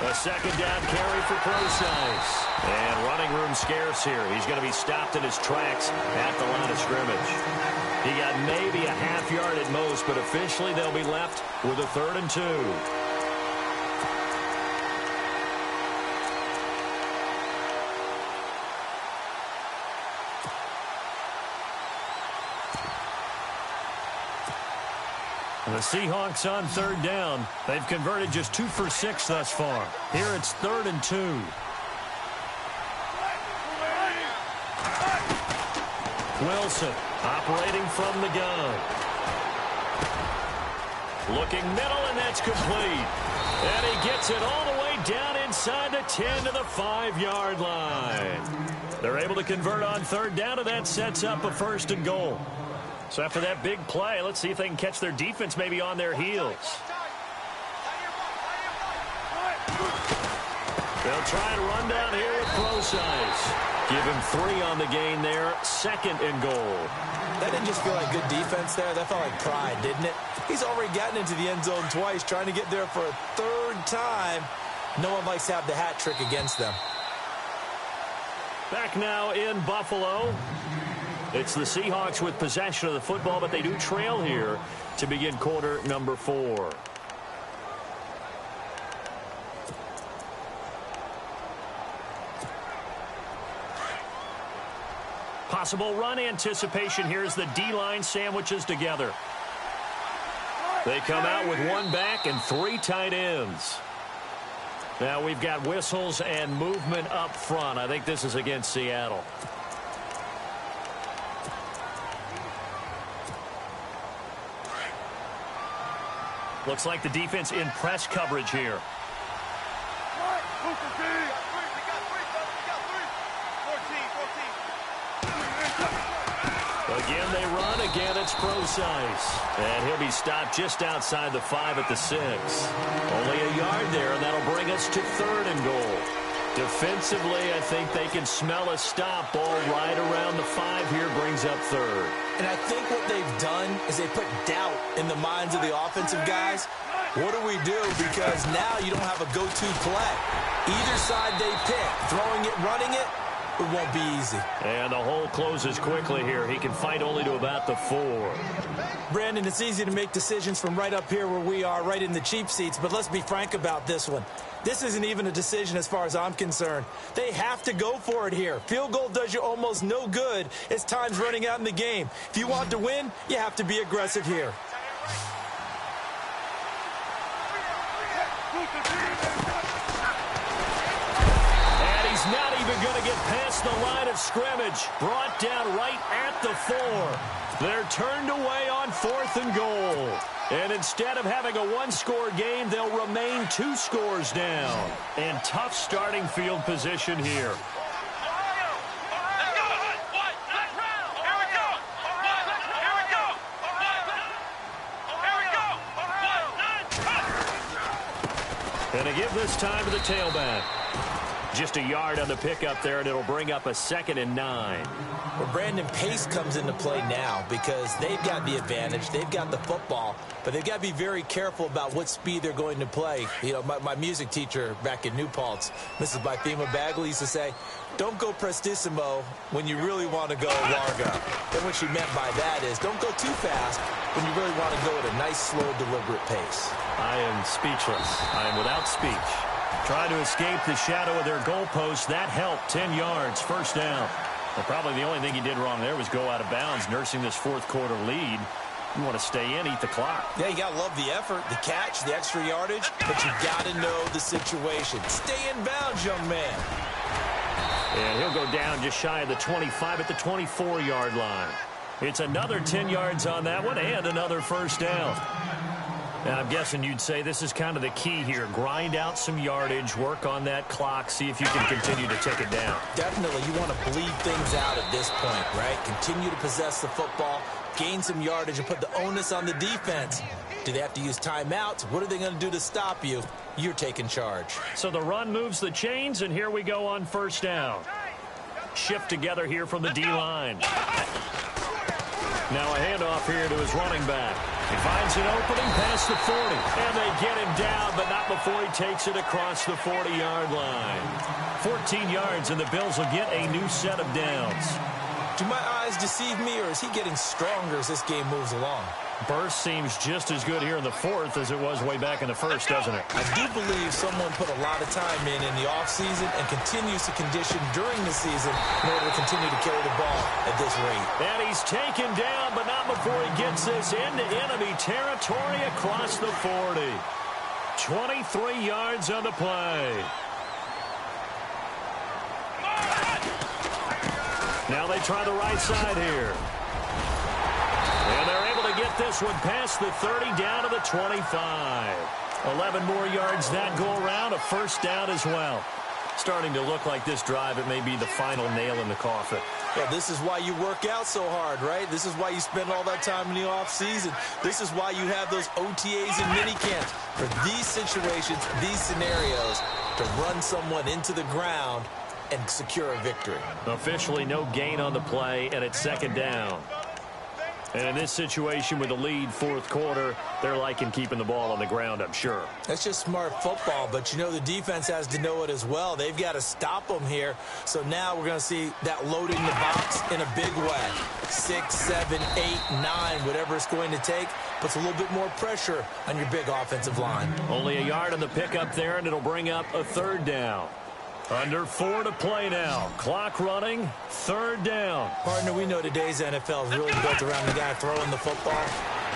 A second down carry for Procise. And running room scarce here. He's going to be stopped in his tracks at the line of scrimmage. He got maybe a half yard at most, but officially they'll be left with a 3rd and 2. The Seahawks on 3rd down. They've converted just 2 for 6 thus far. Here it's 3rd and 2. Wilson operating from the gun. Looking middle, and that's complete. And he gets it all the way down inside the 10 to the 5-yard line. They're able to convert on 3rd down, and that sets up a 1st and goal. So after that big play, let's see if they can catch their defense maybe on their heels. They'll try and run down here with Procise. Give him 3 on the gain there, 2nd and goal. That didn't just feel like good defense there. That felt like pride, didn't it? He's already gotten into the end zone twice, trying to get there for a 3rd time. No one likes to have the hat trick against them. Back now in Buffalo. It's the Seahawks with possession of the football, but they do trail here to begin quarter number 4. Possible run anticipation here as the D-line sandwiches together. They come out with 1 back and 3 tight ends. Now we've got whistles and movement up front. I think this is against Seattle. Looks like the defense in press coverage here. Again, they run. Again, it's Procise. And he'll be stopped just outside the 5 at the 6. Only a yard there, and that'll bring us to 3rd and goal. Defensively, I think they can smell a stop. Ball right around the 5 here brings up 3rd. And I think what they've done is they put doubt in the minds of the offensive guys. What do we do? Because now you don't have a go-to play. Either side they pick, throwing it, running it, it won't be easy. And the hole closes quickly here. He can fight only to about the 4. Brandon, it's easy to make decisions from right up here where we are, right in the cheap seats, but let's be frank about this one. This isn't even a decision as far as I'm concerned. They have to go for it here. Field goal does you almost no good as time's running out in the game. If you want to win, you have to be aggressive here. And he's not even going to get past the line of scrimmage. Brought down right at the 4. They're turned away on 4th and goal. And instead of having a 1-score game, they'll remain 2 scores down. And tough starting field position here. And to give this time to the tailback. Just a yard on the pickup there, and it'll bring up a 2nd and 9. Well, Brandon, pace comes into play now because they've got the advantage. They've got the football, but they've got to be very careful about what speed they're going to play. You know, my music teacher back in New Paltz, Mrs. Bythema Bagley, used to say, don't go prestissimo when you really want to go largo. And what she meant by that is don't go too fast when you really want to go at a nice, slow, deliberate pace. I am speechless. I am without speech. Trying to escape the shadow of their goalpost. That helped. 10 yards, first down. Well, probably the only thing he did wrong there was go out of bounds, nursing this fourth quarter lead. You want to stay in, eat the clock. Yeah, you got to love the effort, the catch, the extra yardage, but you got to know the situation. Stay in bounds, young man. And he'll go down just shy of the 25 at the 24-yard line. It's another 10 yards on that one and another first down. Now, I'm guessing you'd say this is kind of the key here. Grind out some yardage, work on that clock, see if you can continue to take it down. Definitely. You want to bleed things out at this point, right? Continue to possess the football, gain some yardage, and put the onus on the defense. Do they have to use timeouts? What are they going to do to stop you? You're taking charge. So the run moves the chains, and here we go on first down. Shift together here from the D-line. Now a handoff here to his running back. He finds an opening past the 40. And they get him down, but not before he takes it across the 40-yard line. 14 yards, and the Bills will get a new set of downs. Do my eyes deceive me, or is he getting stronger as this game moves along? Burst seems just as good here in the fourth as it was way back in the first, doesn't it? I do believe someone put a lot of time in the offseason and continues to condition during the season in order to continue to carry the ball at this rate. And he's taken down, but not before he gets this into enemy territory across the 40. 23 yards on the play. Now they try the right side here. And they're able to get this one past the 30 down to the 25. 11 more yards that go around, a first down as well. Starting to look like this drive, it may be the final nail in the coffin. Well, this is why you work out so hard, right? This is why you spend all that time in the offseason. This is why you have those OTAs and minicamps. For these situations, these scenarios, to run someone into the ground and secure a victory. Officially no gain on the play, and it's second down. And in this situation with the lead fourth quarter, they're liking keeping the ball on the ground, I'm sure. That's just smart football, but you know the defense has to know it as well. They've got to stop them here. So now we're going to see that loading the box in a big way. 6, 7, 8, 9, whatever it's going to take, puts a little bit more pressure on your big offensive line. Only a yard on the pickup there, and it'll bring up a third down. Under 4 to play now. Clock running. Third down. Partner, we know today's NFL is really built around the guy throwing the football.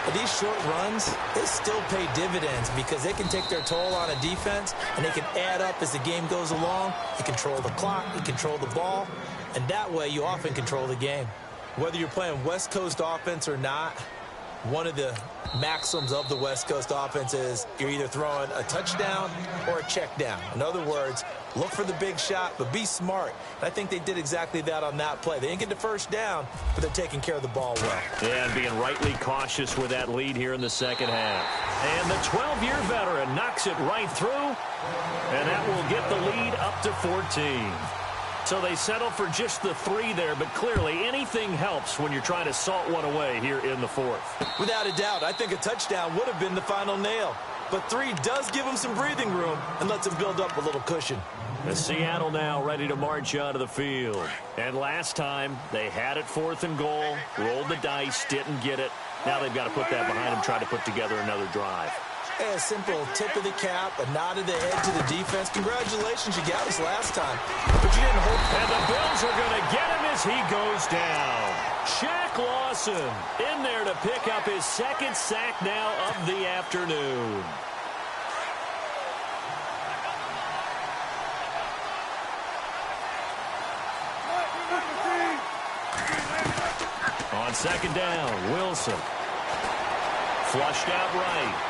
But these short runs, they still pay dividends because they can take their toll on a defense, and they can add up as the game goes along. You control the clock, you control the ball, and that way you often control the game. Whether you're playing West Coast offense or not, one of the maxims of the West Coast offense is you're either throwing a touchdown or a check down. In other words, look for the big shot, but be smart. And I think they did exactly that on that play. They didn't get the first down, but they're taking care of the ball well. Yeah, and being rightly cautious with that lead here in the second half. And the 12-year veteran knocks it right through, and that will get the lead up to 14. So they settle for just the 3 there, but clearly anything helps when you're trying to salt one away here in the fourth. Without a doubt, I think a touchdown would have been the final nail. But 3 does give them some breathing room and lets them build up a little cushion. The Seattle now ready to march onto the field. And last time, they had it 4th and goal, rolled the dice, didn't get it. Now they've got to put that behind them, try to put together another drive. A simple tip of the cap, a nod of the head to the defense. Congratulations, you got us last time. But you didn't hope. And the Bills are going to get him as he goes down. Shaq Lawson in there to pick up his 2nd sack now of the afternoon. On second down, Wilson. Flushed out right.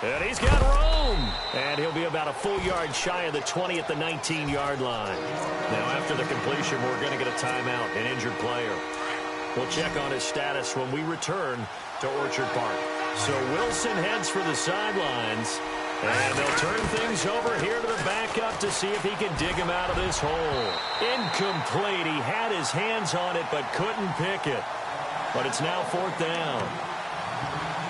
And he's got room. And he'll be about a full yard shy of the 20 at the 19-yard line. Now, after the completion, we're going to get a timeout, an injured player. We'll check on his status when we return to Orchard Park. So Wilson heads for the sidelines. And they'll turn things over here to the backup to see if he can dig him out of this hole. Incomplete. He had his hands on it but couldn't pick it. But it's now 4th down.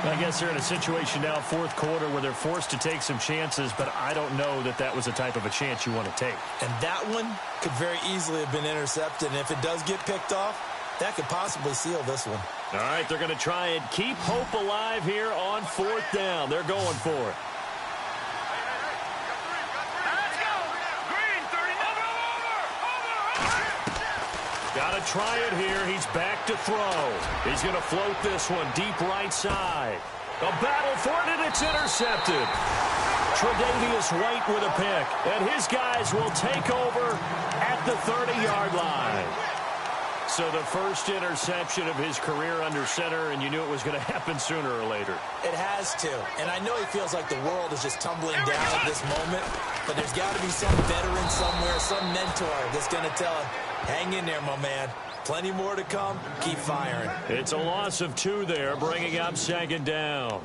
I guess they're in a situation now, fourth quarter, where they're forced to take some chances, but I don't know that that was the type of a chance you want to take. And that one could very easily have been intercepted, and if it does get picked off, that could possibly seal this one. All right, they're going to try and keep hope alive here on fourth down. They're going for it. Got to try it here. He's back to throw. He's going to float this one deep right side. A battle for it, and it's intercepted. Tre'Davious White with a pick, and his guys will take over at the 30-yard line. So the first interception of his career under center, and you knew it was going to happen sooner or later. It has to, and I know he feels like the world is just tumbling down at this moment, but there's got to be some veteran somewhere, some mentor that's going to tell him, hang in there, my man. Plenty more to come. Keep firing. It's a loss of 2 there, bringing up second down.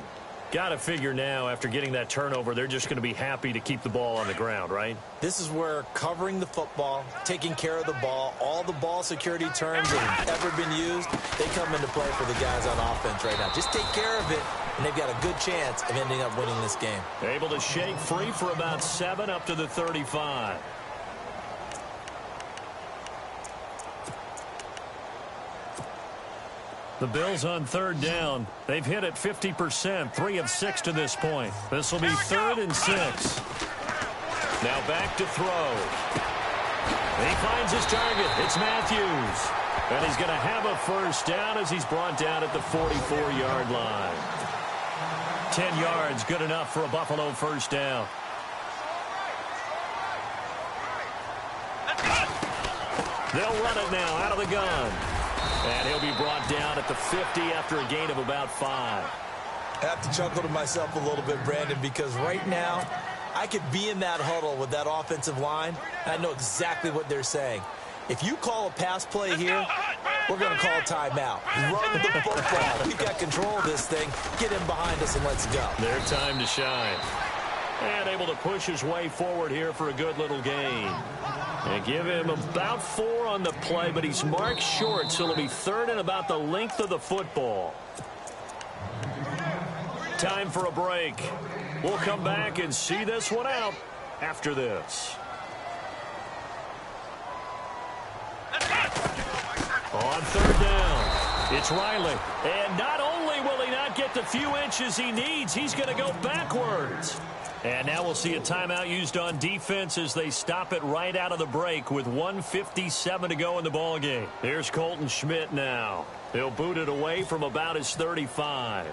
Got to figure now, after getting that turnover, they're just going to be happy to keep the ball on the ground, right? This is where covering the football, taking care of the ball, all the ball security terms that have ever been used, they come into play for the guys on offense right now. Just take care of it, and they've got a good chance of ending up winning this game. Able to shake free for about 7 up to the 35. The Bills on third down. They've hit it 50%, 3 of 6 to this point. This will be 3rd and 6. Now back to throw. He finds his target. It's Matthews. And he's going to have a first down as he's brought down at the 44-yard line. 10 yards, good enough for a Buffalo first down. They'll run it now out of the gun. And he'll be brought down at the 50 after a gain of about 5. I have to chuckle to myself a little bit, Brandon, because right now I could be in that huddle with that offensive line, and I know exactly what they're saying. If you call a pass play here, we're going to call a timeout. Run the football. We've got control of this thing. Get him behind us and let's go. Their time to shine. And able to push his way forward here for a good little gain. And give him about 4 on the play, but he's marked short, so it'll be 3rd and about the length of the football. Time for a break. We'll come back and see this one out after this. On third down, it's Riley. And not only will he not get the few inches he needs, he's going to go backwards. And now we'll see a timeout used on defense as they stop it right out of the break with 1:57 to go in the ballgame. Here's Colton Schmidt now. He'll boot it away from about his 35.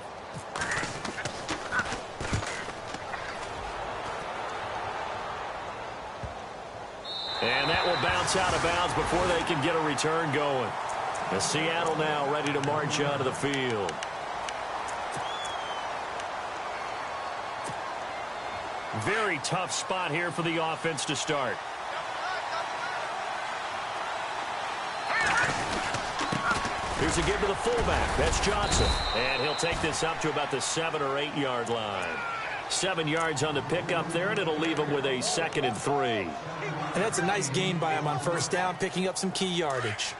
And that will bounce out of bounds before they can get a return going. And Seattle now ready to march onto the field. Very tough spot here for the offense to start. Here's a give to the fullback. That's Johnson. And he'll take this up to about the 7 or 8 yard line. 7 yards on the pickup there, and it'll leave him with a 2nd and 3. And that's a nice gain by him on first down, picking up some key yardage.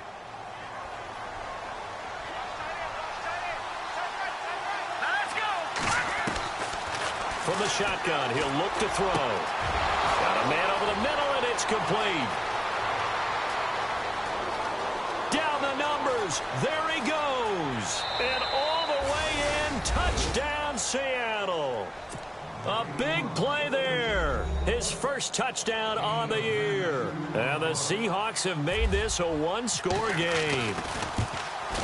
From the shotgun, he'll look to throw. Got a man over the middle, and it's complete. Down the numbers. There he goes. And all the way in. Touchdown, Seattle. A big play there. His first touchdown on the year. And the Seahawks have made this a one-score game.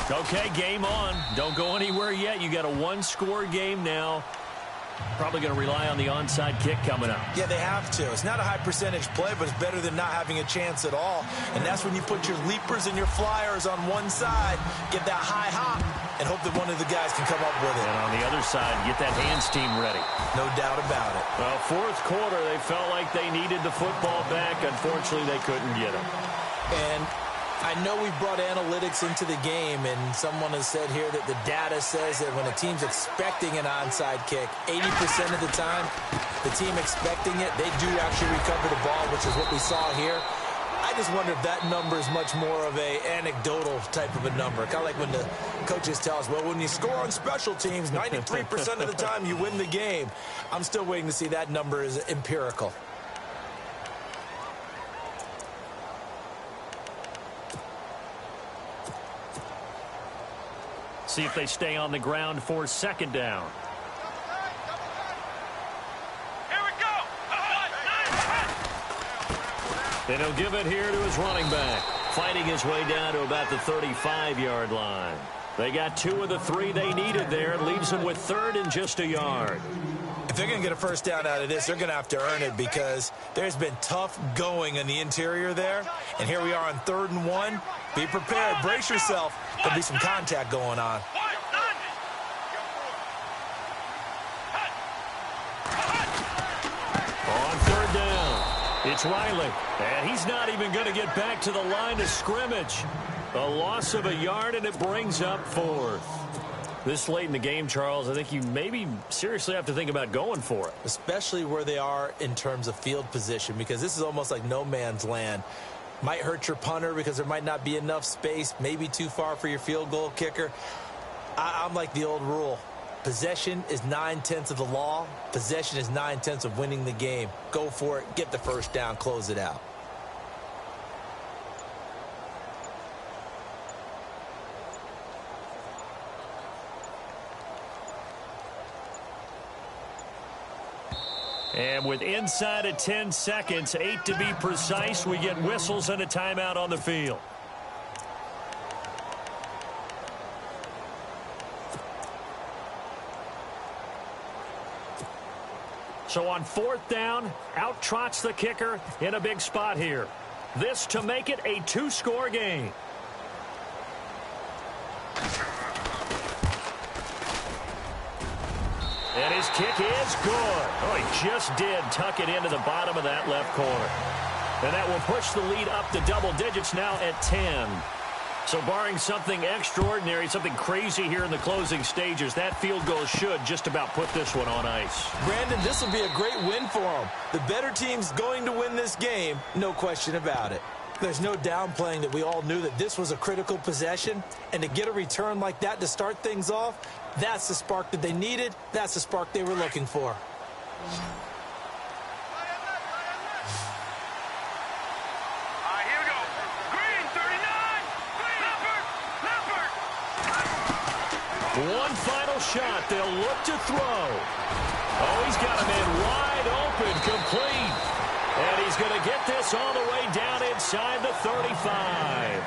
Okay, game on. Don't go anywhere yet. You got a one-score game now. Probably going to rely on the onside kick coming up. Yeah, they have to. It's not a high percentage play, but it's better than not having a chance at all. And that's when you put your leapers and your flyers on one side, get that high hop, and hope that one of the guys can come up with it. And on the other side, get that hands team ready. No doubt about it. Well, fourth quarter, they felt like they needed the football back. Unfortunately, they couldn't get it. And I know we brought analytics into the game, and someone has said here that the data says that when a team's expecting an onside kick, 80% of the time, the team expecting it, they do actually recover the ball, which is what we saw here. I just wonder if that number is much more of a anecdotal type of a number. Kind of like when the coaches tell us, well, when you score on special teams, 93% of the time you win the game. I'm still waiting to see that number is empirical. See if they stay on the ground for second down. And he'll give it here to his running back, fighting his way down to about the 35-yard line. They got 2 of the 3 they needed there. It leaves them with 3rd and just a yard. If they're going to get a first down out of this, they're going to have to earn it because there's been tough going in the interior there. And here we are on 3rd and 1. Be prepared. Brace yourself. There'll be some contact going on. On 3rd down. It's Riley, and he's not even going to get back to the line of scrimmage. A loss of a yard, and it brings up 4th. This late in the game, Charles, I think you maybe seriously have to think about going for it. Especially where they are in terms of field position, because this is almost like no man's land. Might hurt your punter because there might not be enough space, maybe too far for your field goal kicker. I'm like the old rule. Possession is 9/10 of the law. Possession is 9/10 of winning the game. Go for it. Get the first down. Close it out. And with inside of 10 seconds, 8 to be precise, we get whistles and a timeout on the field. So on 4th down, out trots the kicker in a big spot here. This to make it a 2-score game. And his kick is good. Oh, he just did tuck it into the bottom of that left corner. And that will push the lead up to double digits now at 10. So barring something extraordinary, something crazy here in the closing stages, that field goal should just about put this one on ice. Brandon, this will be a great win for them. The better team's going to win this game, no question about it. There's no downplaying that we all knew that this was a critical possession, and to get a return like that to start things off, that's the spark that they needed. That's the spark they were looking for. One final shot. They'll look to throw. Oh, he's got him in wide open, complete. And he's going to get this all the way down inside the 35.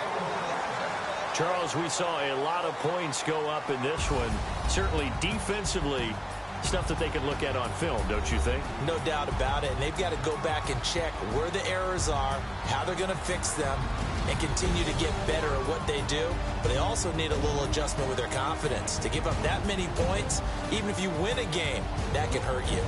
Charles, we saw a lot of points go up in this one. Certainly defensively, stuff that they can look at on film, don't you think? No doubt about it. And they've got to go back and check where the errors are, how they're going to fix them, and continue to get better at what they do. But they also need a little adjustment with their confidence. To give up that many points, even if you win a game, that can hurt you.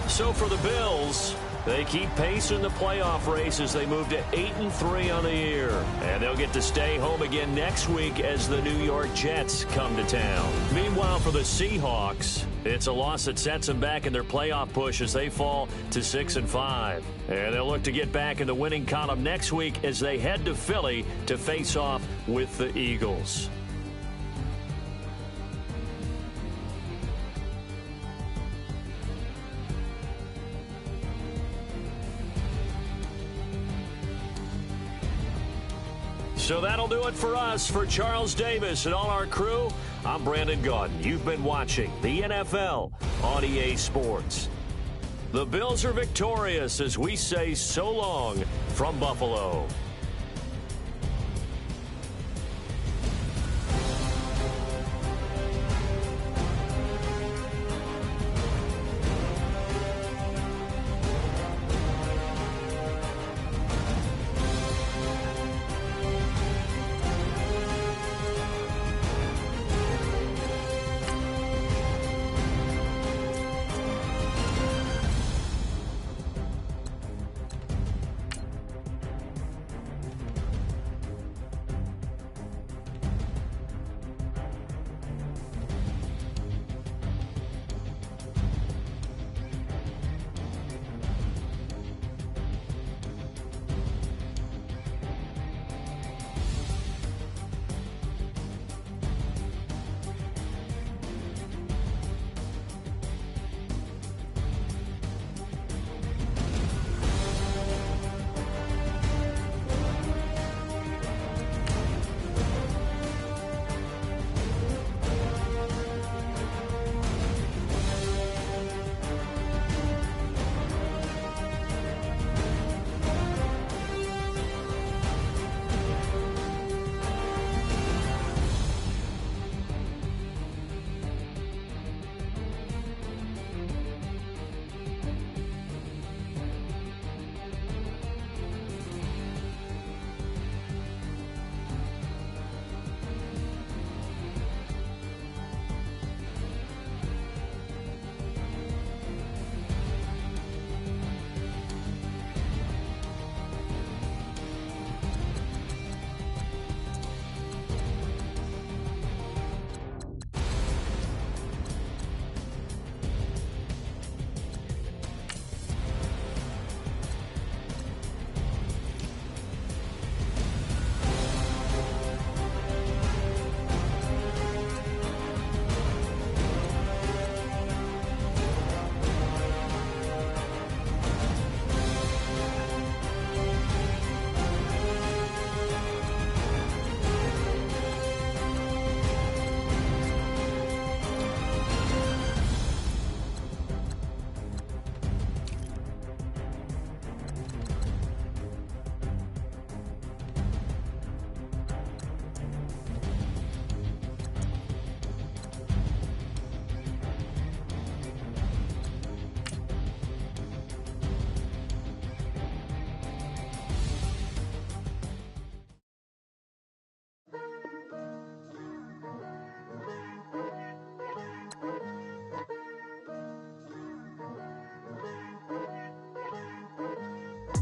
So for the Bills, they keep pace in the playoff race as they move to 8-3 on the year. And they'll get to stay home again next week as the New York Jets come to town. Meanwhile, for the Seahawks, it's a loss that sets them back in their playoff push as they fall to 6-5. And they'll look to get back in the winning column next week as they head to Philly to face off with the Eagles. So that'll do it for us. For Charles Davis and all our crew, I'm Brandon Gaudin. You've been watching the NFL on EA Sports. The Bills are victorious as we say so long from Buffalo.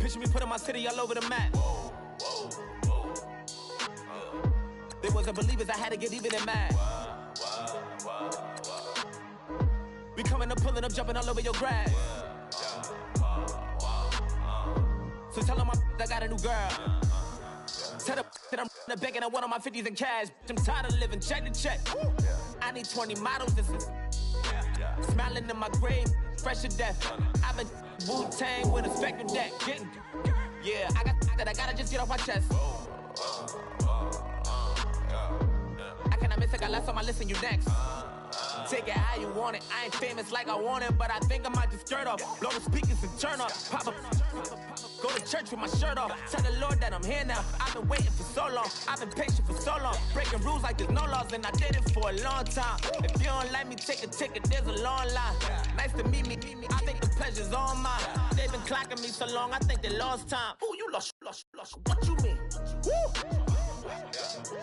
Picture me putting my city all over the map. They wasn't believers, I had to get even and mad. We coming up, pulling up, jumping all over your grass. So tell them I got a new girl. Tell them that I'm begging, I want on my 50s in cash. I'm tired of living check to check. I need 20 models, this is smiling in my grave, fresh to death. I've been Wu-Tang with a spectrum deck. Getting, yeah, I gotta just get off my chest. I cannot miss, I got less on my list and you next. Take it how you want it. I ain't famous like I want it, but I think I might just skirt off. Blow the speakers and turn up. Pop up. Go to church with my shirt off. Tell the Lord that I'm here now. I've been waiting for so long. I've been patient for so long. Breaking rules like there's no laws, and I did it for a long time. If you don't like me, take a ticket. There's a long line. Nice to meet me. I think the pleasure's all mine. They've been clocking me so long, I think they lost time. Ooh, you lost. What you mean? Woo!